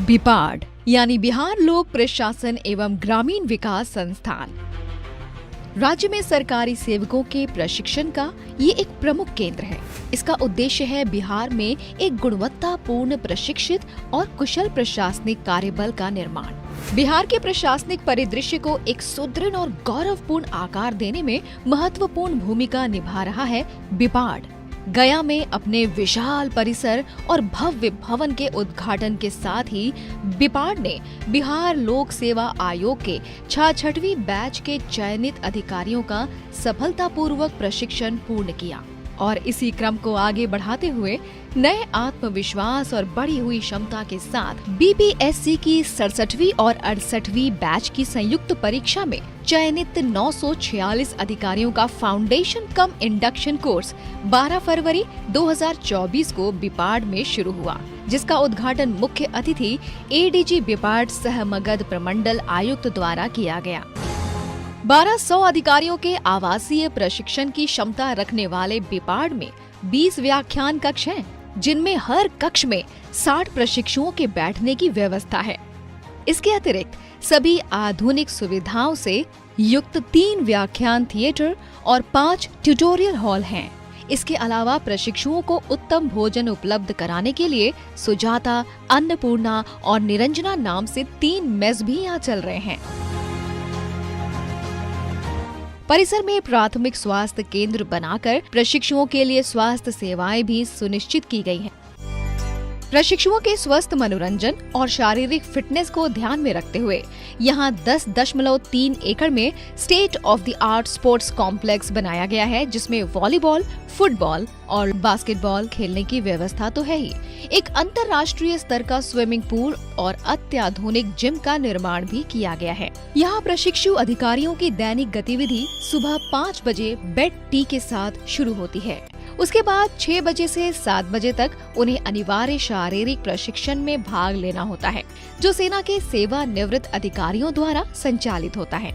बिपाड यानी बिहार लोक प्रशासन एवं ग्रामीण विकास संस्थान राज्य में सरकारी सेवकों के प्रशिक्षण का ये एक प्रमुख केंद्र है। इसका उद्देश्य है बिहार में एक गुणवत्तापूर्ण प्रशिक्षित और कुशल प्रशासनिक कार्यबल का निर्माण। बिहार के प्रशासनिक परिदृश्य को एक सुदृढ़ और गौरवपूर्ण आकार देने में महत्वपूर्ण भूमिका निभा रहा है बिपाड। गया में अपने विशाल परिसर और भव्य भवन के उद्घाटन के साथ ही बिपाड ने बिहार लोक सेवा आयोग के 66वीं बैच के चयनित अधिकारियों का सफलतापूर्वक प्रशिक्षण पूर्ण किया और इसी क्रम को आगे बढ़ाते हुए नए आत्मविश्वास और बढ़ी हुई क्षमता के साथ बीपीएससी की 67वीं और 68वीं बैच की संयुक्त परीक्षा में चयनित 946 अधिकारियों का फाउंडेशन कम इंडक्शन कोर्स 12 फरवरी 2024 को बिपाड में शुरू हुआ, जिसका उद्घाटन मुख्य अतिथि एडीजी बिपाड सह मगध प्रमंडल आयुक्त द्वारा किया गया। 1200 अधिकारियों के आवासीय प्रशिक्षण की क्षमता रखने वाले बिपाड में 20 व्याख्यान कक्ष हैं, जिनमें हर कक्ष में 60 प्रशिक्षुओं के बैठने की व्यवस्था है। इसके अतिरिक्त सभी आधुनिक सुविधाओं से युक्त 3 व्याख्यान थिएटर और 5 ट्यूटोरियल हॉल हैं। इसके अलावा प्रशिक्षुओं को उत्तम भोजन उपलब्ध कराने के लिए सुजाता, अन्नपूर्णा और निरंजना नाम से 3 मेस भी यहाँ चल रहे हैं। परिसर में प्राथमिक स्वास्थ्य केंद्र बनाकर प्रशिक्षुओं के लिए स्वास्थ्य सेवाएं भी सुनिश्चित की गई हैं। प्रशिक्षुओं के स्वस्थ मनोरंजन और शारीरिक फिटनेस को ध्यान में रखते हुए यहाँ 10.3 एकड़ में state of the art sports complex बनाया गया है, जिसमें वॉलीबॉल, फुटबॉल और बास्केटबॉल खेलने की व्यवस्था तो है ही। एक अंतर्राष्ट्रीय स्तर का स्विमिंग पूल और अत्याधुनिक जिम का निर्माण भी किया गया है। यहाँ प्रशिक्षु अधिकारियों की दैनिक गतिविधि सुबह 5 बजे बेड टी के साथ शुरू होती है। उसके बाद 6 बजे से 7 बजे तक उन्हें अनिवार्य शारीरिक प्रशिक्षण में भाग लेना होता है, जो सेना के सेवानिवृत्त अधिकारियों द्वारा संचालित होता है।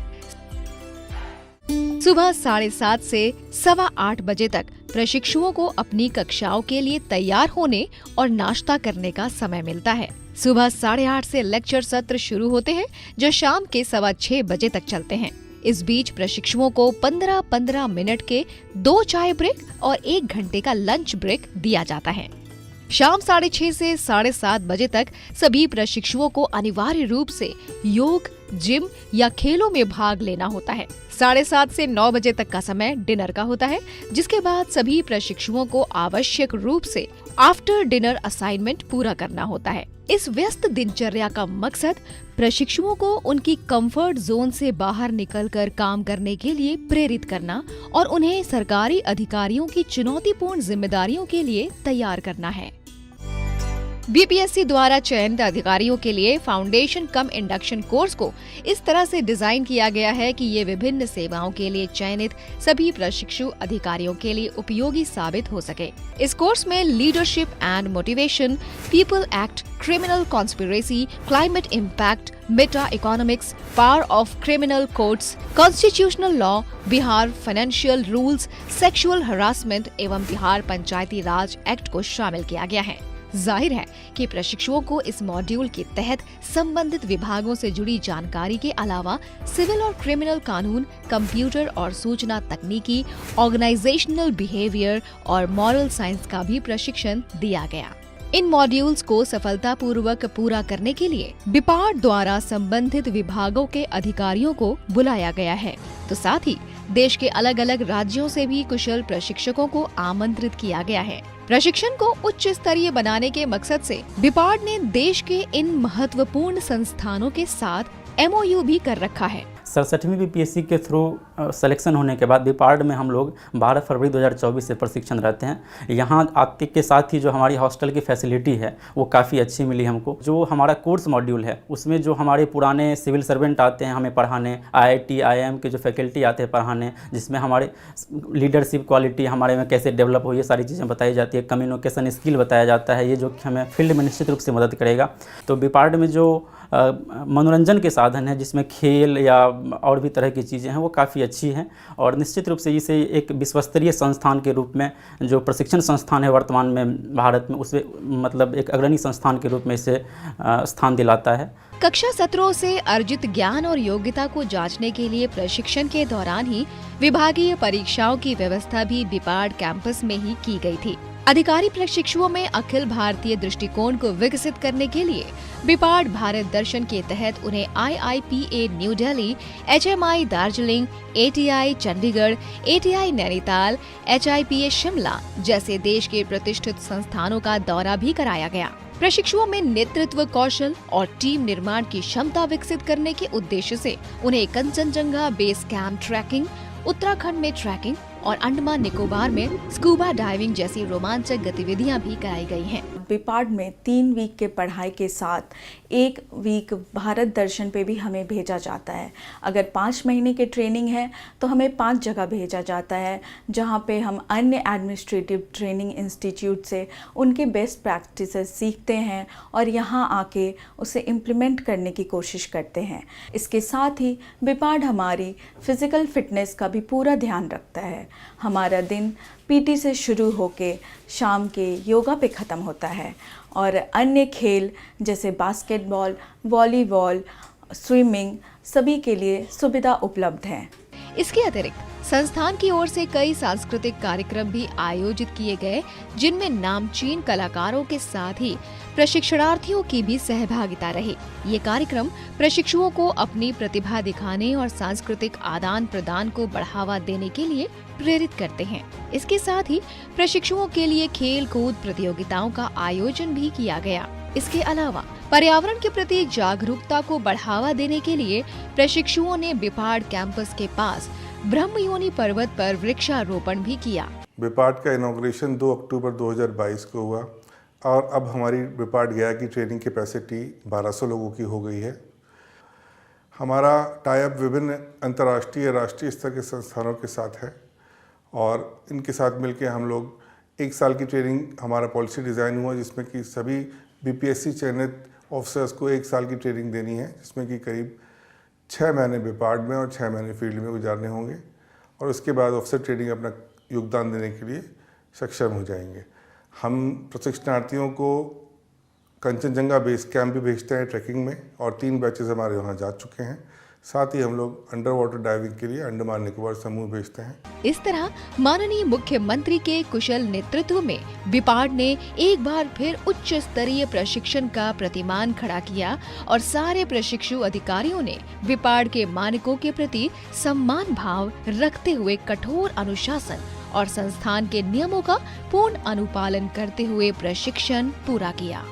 सुबह 7:30 से 8:15 बजे तक प्रशिक्षुओं को अपनी कक्षाओं के लिए तैयार होने और नाश्ता करने का समय मिलता है। सुबह 8:30 से लेक्चर सत्र शुरू होते हैं, जो शाम के 6:15 बजे तक चलते हैं। इस बीच प्रशिक्षुओं को 15-15 मिनट के 2 चाय ब्रेक और 1 घंटे का लंच ब्रेक दिया जाता है। शाम 6:30 से 7:30 बजे तक सभी प्रशिक्षुओं को अनिवार्य रूप से योग, जिम या खेलों में भाग लेना होता है। 7:30 से 9 बजे तक का समय डिनर का होता है, जिसके बाद सभी प्रशिक्षुओं को आवश्यक रूप से आफ्टर डिनर असाइनमेंट पूरा करना होता है। इस व्यस्त दिनचर्या का मकसद प्रशिक्षुओं को उनकी कंफर्ट जोन से बाहर निकलकर काम करने के लिए प्रेरित करना और उन्हें सरकारी अधिकारियों की चुनौतीपूर्ण जिम्मेदारियों के लिए तैयार करना है। बीपीएससी द्वारा चयनित अधिकारियों के लिए फाउंडेशन कम इंडक्शन कोर्स को इस तरह से डिजाइन किया गया है कि ये विभिन्न सेवाओं के लिए चयनित सभी प्रशिक्षु अधिकारियों के लिए उपयोगी साबित हो सके। इस कोर्स में leadership and motivation, people act, criminal conspiracy, climate impact, Meta economics, power of criminal courts, constitutional law, Bihar financial rules, sexual harassment एवं बिहार पंचायती राज एक्ट को शामिल किया गया है। जाहिर है कि प्रशिक्षुओं को इस मॉड्यूल के तहत संबंधित विभागों से जुड़ी जानकारी के अलावा सिविल और क्रिमिनल कानून, कंप्यूटर और सूचना तकनीकी, ऑर्गेनाइजेशनल बिहेवियर और मॉरल साइंस का भी प्रशिक्षण दिया गया। इन मॉड्यूल्स को सफलतापूर्वक पूरा करने के लिए बिपाड द्वारा संबंधित विभागों के अधिकारियों को बुलाया गया है, तो साथ ही देश के अलग अलग राज्यों से भी कुशल प्रशिक्षकों को आमंत्रित किया गया है। प्रशिक्षण को उच्च स्तरीय बनाने के मकसद से बिपाड ने देश के इन महत्वपूर्ण संस्थानों के साथ MOU भी कर रखा है। 67वीं बीपीएससी के थ्रू सिलेक्शन होने के बाद बिपाड में हम लोग 12 फरवरी 2024 से प्रशिक्षण रहते हैं। यहाँ आते के साथ ही जो हमारी हॉस्टल की फैसिलिटी है वो काफ़ी अच्छी मिली हमको। जो हमारा कोर्स मॉड्यूल है उसमें जो हमारे पुराने सिविल सर्वेंट आते हैं हमें पढ़ाने, IIT IIM के जो फैकल्टी आते हैं पढ़ाने, जिसमें हमारे लीडरशिप क्वालिटी हमारे में कैसे डेवलप हो ये सारी चीज़ें बताई जाती है। कम्युनिकेशन स्किल बताया जाता है, ये जो कि हमें फील्ड में निश्चित रूप से मदद करेगा। तो बिपाड में जो मनोरंजन के साधन है, जिसमें खेल या और भी तरह की चीज़ें हैं, वो काफ़ी अच्छी हैं। और निश्चित रूप से इसे एक विश्वस्तरीय संस्थान के रूप में, जो प्रशिक्षण संस्थान है वर्तमान में भारत में, उसे मतलब एक अग्रणी संस्थान के रूप में इसे स्थान दिलाता है। कक्षा सत्रों से अर्जित ज्ञान और योग्यता को जांचने के लिए प्रशिक्षण के दौरान ही विभागीय परीक्षाओं की व्यवस्था भी बिपाड कैंपस में ही की गई थी। अधिकारी प्रशिक्षुओं में अखिल भारतीय दृष्टिकोण को विकसित करने के लिए बिपाड भारत दर्शन के तहत उन्हें IIPA new Delhi, HMI Darjeeling, ATI Chandigarh, ATI Nainital, HIPA Shimla जैसे देश के प्रतिष्ठित संस्थानों का दौरा भी कराया गया। प्रशिक्षुओं में नेतृत्व कौशल और टीम निर्माण की क्षमता विकसित करने के उद्देश्य से उन्हें Kanchenjunga base camp trekking, Uttarakhand में ट्रैकिंग और अंडमान निकोबार में स्कूबा डाइविंग जैसी रोमांचक गतिविधियां भी कराई गई हैं। बिपाड में 3 वीक के पढ़ाई के साथ 1 वीक भारत दर्शन पे भी हमें भेजा जाता है। अगर 5 महीने की ट्रेनिंग है तो हमें 5 जगह भेजा जाता है, जहाँ पे हम अन्य एडमिनिस्ट्रेटिव ट्रेनिंग इंस्टीट्यूट से उनके बेस्ट प्रैक्टिसेस सीखते हैं और यहाँ आके उसे इम्प्लीमेंट करने की कोशिश करते हैं। इसके साथ ही बिपाड हमारी फिज़िकल फिटनेस का भी पूरा ध्यान रखता है। हमारा दिन PT से शुरू होके शाम के योगा पे ख़त्म होता है और अन्य खेल जैसे बास्केटबॉल, वॉलीबॉल, स्विमिंग सभी के लिए सुविधा उपलब्ध है। इसके अतिरिक्त संस्थान की ओर से कई सांस्कृतिक कार्यक्रम भी आयोजित किए गए, जिनमें नामचीन कलाकारों के साथ ही प्रशिक्षणार्थियों की भी सहभागिता रही। ये कार्यक्रम प्रशिक्षुओं को अपनी प्रतिभा दिखाने और सांस्कृतिक आदान प्रदान को बढ़ावा देने के लिए प्रेरित करते हैं। इसके साथ ही प्रशिक्षुओं के लिए खेल कूद प्रतियोगिताओं का आयोजन भी किया गया। इसके अलावा पर्यावरण के प्रति जागरूकता को बढ़ावा देने के लिए प्रशिक्षुओं ने बिपाड कैंपस के पास ब्रह्मयोनी पर्वत पर वृक्षारोपण भी किया। बिपाड का इनॉग्रेशन 2 अक्टूबर 2022 को हुआ और अब हमारी बिपाड गया की ट्रेनिंग कैपेसिटी 1200 लोगों की हो गई है। हमारा टाइप विभिन्न अंतर्राष्ट्रीय राष्ट्रीय स्तर के संस्थानों के साथ है और इनके साथ मिलकर हम लोग 1 साल की ट्रेनिंग, हमारा पॉलिसी डिज़ाइन हुआ जिसमें कि सभी BPSC चयनित ऑफिसर्स को 1 साल की ट्रेनिंग देनी है, जिसमें कि करीब 6 महीने बिपाड में और 6 महीने फील्ड में गुजारने होंगे और उसके बाद ऑफिसर ट्रेनिंग अपना योगदान देने के लिए सक्षम हो जाएंगे। हम प्रशिक्षणार्थियों को कंचनजंगा बेस कैंप भी भेजते हैं ट्रैकिंग में और 3 बैचेस हमारे वहाँ जा चुके हैं। साथ ही हम लोग अंडर वाटर डाइविंग के लिए अंडमान निकोबार समूह भेजते हैं। इस तरह माननीय मुख्यमंत्री के कुशल नेतृत्व में बिपाड ने एक बार फिर उच्च स्तरीय प्रशिक्षण का प्रतिमान खड़ा किया और सारे प्रशिक्षु अधिकारियों ने बिपाड के मानकों के प्रति सम्मान भाव रखते हुए कठोर अनुशासन और संस्थान के नियमों का पूर्ण अनुपालन करते हुए प्रशिक्षण पूरा किया।